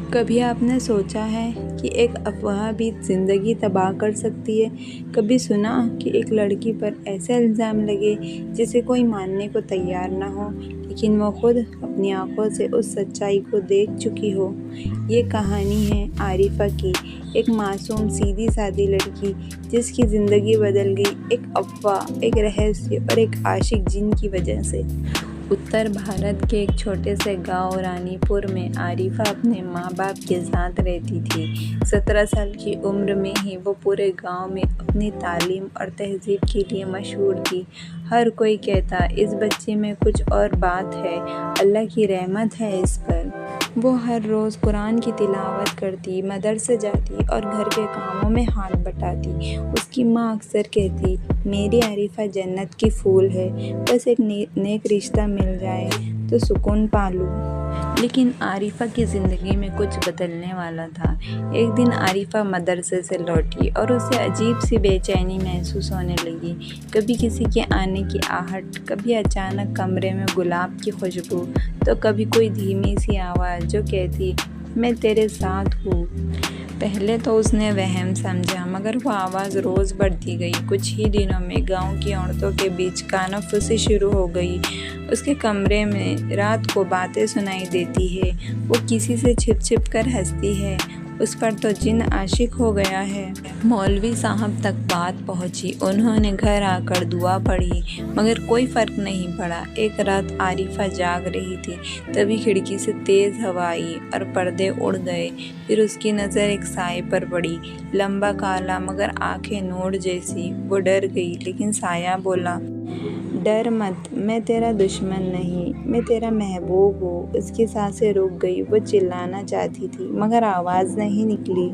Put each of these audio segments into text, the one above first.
کبھی آپ نے سوچا ہے کہ ایک افواہ بھی زندگی تباہ کر سکتی ہے؟ کبھی سنا کہ ایک لڑکی پر ایسے الزام لگے جسے کوئی ماننے کو تیار نہ ہو، لیکن وہ خود اپنی آنکھوں سے اس سچائی کو دیکھ چکی ہو؟ یہ کہانی ہے عارفہ کی، ایک معصوم سیدھی سادی لڑکی جس کی زندگی بدل گئی ایک افواہ، ایک رہسیہ اور ایک عاشق جن کی وجہ سے۔ اتر بھارت کے ایک چھوٹے سے گاؤں رانی پور میں عارفہ اپنے ماں باپ کے ساتھ رہتی تھی۔ 17 سال کی عمر میں ہی وہ پورے گاؤں میں اپنی تعلیم اور تہذیب کے لیے مشہور تھی۔ ہر کوئی کہتا اس بچی میں کچھ اور بات ہے، اللہ کی رحمت ہے اس پر۔ وہ ہر روز قرآن کی تلاوت کرتی، مدرسے جاتی اور گھر کے کاموں میں ہاتھ بٹاتی۔ اس کی ماں اکثر کہتی، میری عارفہ جنت کی پھول ہے، بس ایک نیک رشتہ مل جائے تو سکون پا لوں۔ لیکن عارفہ کی زندگی میں کچھ بدلنے والا تھا۔ ایک دن عارفہ مدرسے سے لوٹی اور اسے عجیب سی بے چینی محسوس ہونے لگی۔ کبھی کسی کے آنے کی آہٹ، کبھی اچانک کمرے میں گلاب کی خوشبو، تو کبھی کوئی دھیمی سی آواز جو کہتی، میں تیرے ساتھ ہوں۔ پہلے تو اس نے وہم سمجھا، مگر وہ آواز روز بڑھتی گئی۔ کچھ ہی دنوں میں گاؤں کی عورتوں کے بیچ کانفوسی شروع ہو گئی۔ اس کے کمرے میں رات کو باتیں سنائی دیتی ہے، وہ کسی سے چھپ چھپ کر ہنستی ہے، اس پر تو جن عاشق ہو گیا ہے۔ مولوی صاحب تک بات پہنچی، انہوں نے گھر آ کر دعا پڑھی، مگر کوئی فرق نہیں پڑا۔ ایک رات عارفہ جاگ رہی تھی، تبھی کھڑکی سے تیز ہوا آئی اور پردے اڑ گئے۔ پھر اس کی نظر ایک سائے پر پڑی، لمبا کالا مگر آنکھیں نور جیسی۔ وہ ڈر گئی، لیکن سایہ بولا، ڈر مت، میں تیرا دشمن نہیں، میں تیرا محبوب ہوں۔ اس کی سانسیں رک گئی، وہ چلانا چاہتی تھی مگر آواز نہیں نکلی۔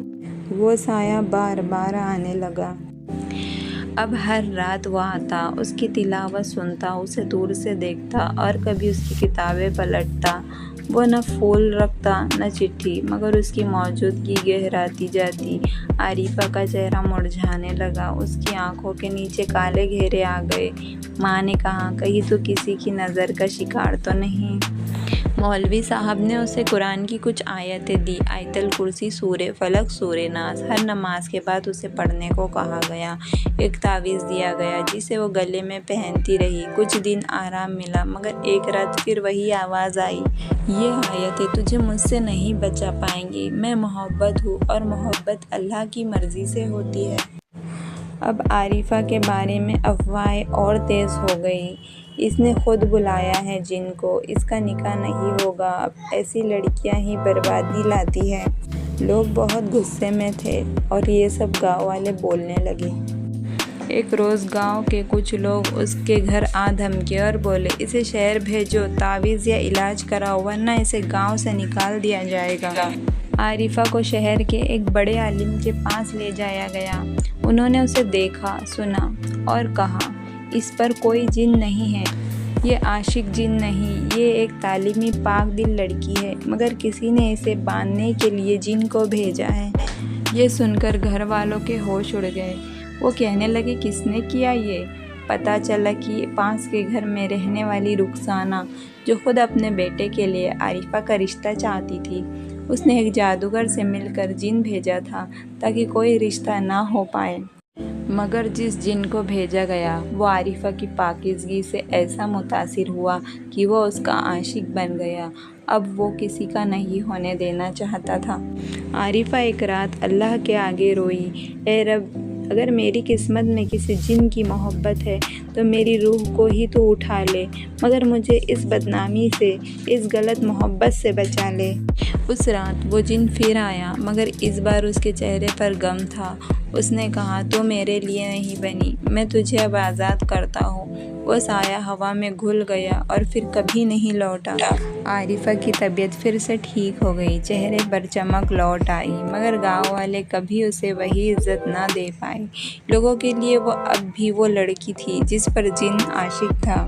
وہ سایہ بار بار آنے لگا۔ اب ہر رات وہ آتا، اس کی تلاوت سنتا، اسے دور سے دیکھتا اور کبھی اس کی کتابیں پلٹتا۔ وہ نہ پھول رکھتا نہ چٹھی، مگر اس کی موجودگی گہراتی جاتی۔ عارفہ کا چہرہ مرجھانے لگا، اس کی آنکھوں کے نیچے کالے گھیرے آ گئے۔ ماں نے کہا، کہیں تو کسی کی نظر کا شکار تو نہیں؟ مولوی صاحب نے اسے قرآن کی کچھ آیتیں دی، آیت الکرسی، سورہ فلق، سورہ ناس۔ ہر نماز کے بعد اسے پڑھنے کو کہا گیا۔ ایک تعویذ دیا گیا جسے وہ گلے میں پہنتی رہی۔ کچھ دن آرام ملا، مگر ایک رات پھر وہی آواز آئی، یہ آیتیں تجھے مجھ سے نہیں بچا پائیں گی، میں محبت ہوں اور محبت اللہ کی مرضی سے ہوتی ہے۔ اب عارفہ کے بارے میں افواہیں اور تیز ہو گئیں۔ اس نے خود بلایا ہے جن کو، اس کا نکاح نہیں ہوگا، اب ایسی لڑکیاں ہی بربادی لاتی ہیں۔ لوگ بہت غصے میں تھے اور یہ سب گاؤں والے بولنے لگے۔ ایک روز گاؤں کے کچھ لوگ اس کے گھر آ دھمکے اور بولے، اسے شہر بھیجو، تعویذ یا علاج کراؤ ورنہ اسے گاؤں سے نکال دیا جائے گا۔ عارفہ کو شہر کے ایک بڑے عالم کے پاس لے جایا گیا۔ انہوں نے اسے دیکھا، سنا اور کہا، اس پر کوئی جن نہیں ہے، یہ عاشق جن نہیں، یہ ایک تعلیمی پاک دل لڑکی ہے، مگر کسی نے اسے باندھنے کے لیے جن کو بھیجا ہے۔ یہ سن کر گھر والوں کے ہوش اڑ گئے۔ وہ کہنے لگے، کس نے کیا یہ؟ پتہ چلا کہ پاس کے گھر میں رہنے والی رخسانہ، جو خود اپنے بیٹے کے لیے عارفہ کا رشتہ چاہتی تھی، اس نے ایک جادوگر سے مل کر جن بھیجا تھا تاکہ کوئی رشتہ نہ ہو پائے۔ مگر جس جن کو بھیجا گیا وہ عارفہ کی پاکیزگی سے ایسا متاثر ہوا کہ وہ اس کا عاشق بن گیا۔ اب وہ کسی کا نہیں ہونے دینا چاہتا تھا۔ عارفہ ایک رات اللہ کے آگے روئی، اے رب، اگر میری قسمت میں کسی جن کی محبت ہے تو میری روح کو ہی تو اٹھا لے، مگر مجھے اس بدنامی سے، اس غلط محبت سے بچا لے۔ اس رات وہ جن پھر آیا، مگر اس بار اس کے چہرے پر غم تھا۔ اس نے کہا، تو میرے لیے نہیں بنی، میں تجھے اب آزاد کرتا ہوں۔ وہ سایہ ہوا میں گھل گیا اور پھر کبھی نہیں لوٹا۔ عارفہ کی طبیعت پھر سے ٹھیک ہو گئی، چہرے پر چمک لوٹ آئی، مگر گاؤں والے کبھی اسے وہی عزت نہ دے پائے۔ لوگوں کے لیے وہ اب بھی وہ لڑکی تھی جس پر جن عاشق تھا۔